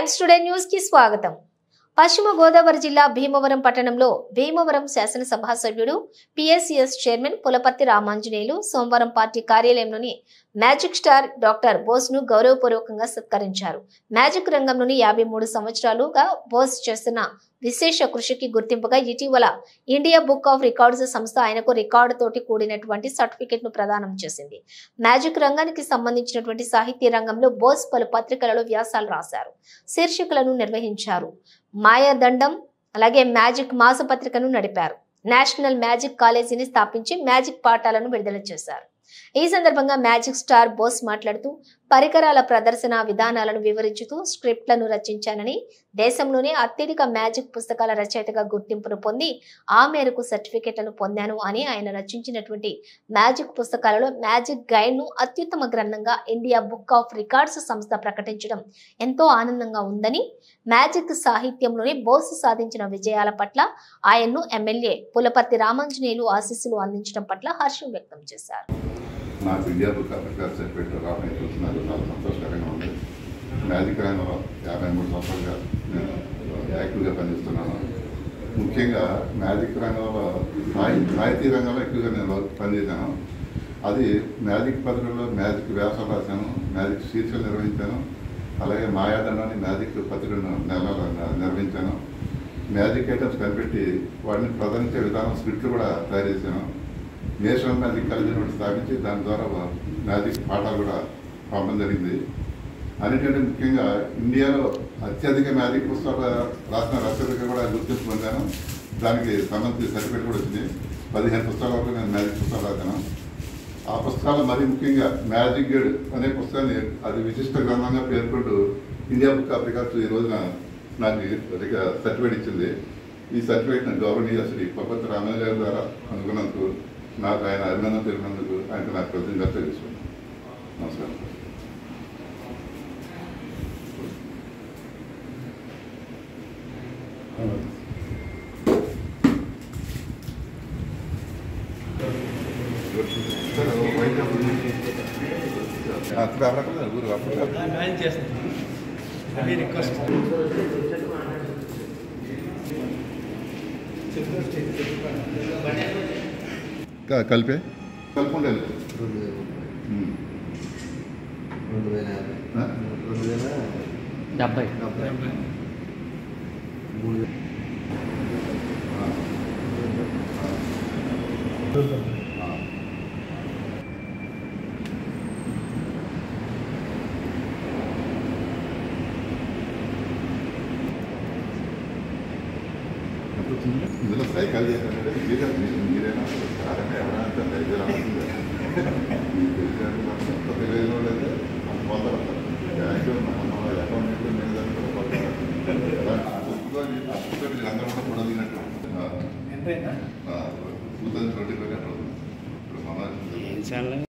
Times today news కి స్వాగతం। పశ్చిమ గోదావరి జిల్లా భీమవరం పట్టణంలో భీమవరం శాసనసభ సభ్యుడు పిఎస్సిఎస్ చైర్మన్ పులపర్తి రామాంజనేయులు సోమవారం పార్టీ కార్యాలయంలోని మ్యాజిక్ స్టార్ డాక్టర్ బోస్ ను గౌరవపూర్వకంగా సత్కరించారు। మ్యాజిక్ రంగంలోని 53 సంవత్సరాలుగా బోస్ చేస్తున్న విశేష కృషికి గుర్తింపుగా ఇటీవల ఇండియా బుక్ ఆఫ్ రికార్డ్స్ సంస్థ ఆయనకు రికార్డు తోటి కూడినటువంటి సర్టిఫికెట్ ను ప్రదానం చేసింది। మ్యాజిక్ రంగానికి సంబంధించినటువంటి సాహిత్య రంగంలో బోస్ పలు పత్రికలలో వ్యాసాలు రాశారు, శీర్షికలను నిర్వహించారు। మాయాదండం అలాగే మ్యాజిక్ మాసపత్రికను నడిపారు। నేషనల్ మ్యాజిక్ కాలేజీని స్థాపించి మ్యాజిక్ పాఠాలను విడుదల చేశారు। ఈ సందర్భంగా మ్యాజిక్ స్టార్ బోస్ మాట్లాడుతూ పరికరాల ప్రదర్శన విధానాలను వివరించుతూ స్క్రిప్ట్లను రచించానని, దేశంలోనే అత్యధిక మ్యాజిక్ పుస్తకాల రచయితగా గుర్తింపును పొంది ఆ మేరకు సర్టిఫికెట్లను పొందాను అని ఆయన రచించినటువంటి మ్యాజిక్ పుస్తకాలలో మ్యాజిక్ గైడ్ ను అత్యుత్తమ గ్రంథంగా ఇండియా బుక్ ఆఫ్ రికార్డ్స్ సంస్థ ప్రకటించడం ఎంతో ఆనందంగా ఉందని, మ్యాజిక్ సాహిత్యంలోనే బోస్ సాధించిన విజయాల పట్ల ఆయన్ను ఎమ్మెల్యే పులపర్తి రామాంజనేయులు ఆశీస్సులు అందించడం పట్ల హర్షం వ్యక్తం చేశారు। నాకు India book of records certificate రావడం చూస్తున్నారు, చాలా సంతోషకరంగా ఉంది। మ్యాజిక్ రంగంలో 53 సంవత్సరాలుగా నేను యాక్టివ్గా పనిచేస్తున్నాను। ముఖ్యంగా మ్యాజిక్ రంగంలో సాహితీ రంగంలో ఎక్కువగా నేను పనిచేశాను। అది మ్యాజిక్ పత్రికల్లో మ్యాజిక్ వ్యాసాలు రాశాను, మ్యాజిక్ శీర్షికలు నిర్వహించాను, అలాగే మాయాదండాన్ని మ్యాజిక్ పత్రికను నిర్వహించాను। మ్యాజిక్ ఐటమ్స్ కనిపెట్టి వాటిని ప్రదర్శించే విధానం స్క్రిప్ట్లు కూడా తయారు చేశాను। నేషనల్ మ్యాజిక్ కాలేజీని కూడా స్థాపించి దాని ద్వారా మ్యాజిక్ పాఠాలు కూడా పంపడం జరిగింది। అన్నింటికంటే ముఖ్యంగా ఇండియాలో అత్యధిక మ్యాజిక్ పుస్తకాలు రాసిన రచయితగా కూడా గుర్తింపు పొందాను। దానికి సంబంధించి సర్టిఫికేట్ కూడా వచ్చింది। 15 పుస్తకాల వరకు నేను మ్యాజిక్ పుస్తకాలు రాశాను। ఆ పుస్తకాలు మరీ ముఖ్యంగా మ్యాజిక్ గైడ్ అనే పుస్తకాన్ని అది విశిష్ట గ్రంథంగా పేర్కొంటూ ఇండియా బుక్ ఆఫ్ రికార్డ్స్ ఈ రోజున నాకు సర్టిఫికేట్ ఇచ్చింది। ఈ సర్టిఫికేట్ నాకు గౌరవనీయ శ్రీ పులపర్తి రామాంజనేయులు ద్వారా అందుకున్నందుకు నాకు ఆయన అభినందన తెలిపినందుకు ఆయనకు నాకు కృతజ్ఞతలు తెలుసుకున్నాను। నమస్కారం। కలిపే కలుపుకుంటే 2070 ఇందులో సైకిల్ చేశానంటే మీరైనా ఎవరైనా సైకిల్ అవుతుంది అకౌంట్ మీద అందరూ కూడా పొడదినట్టు 2020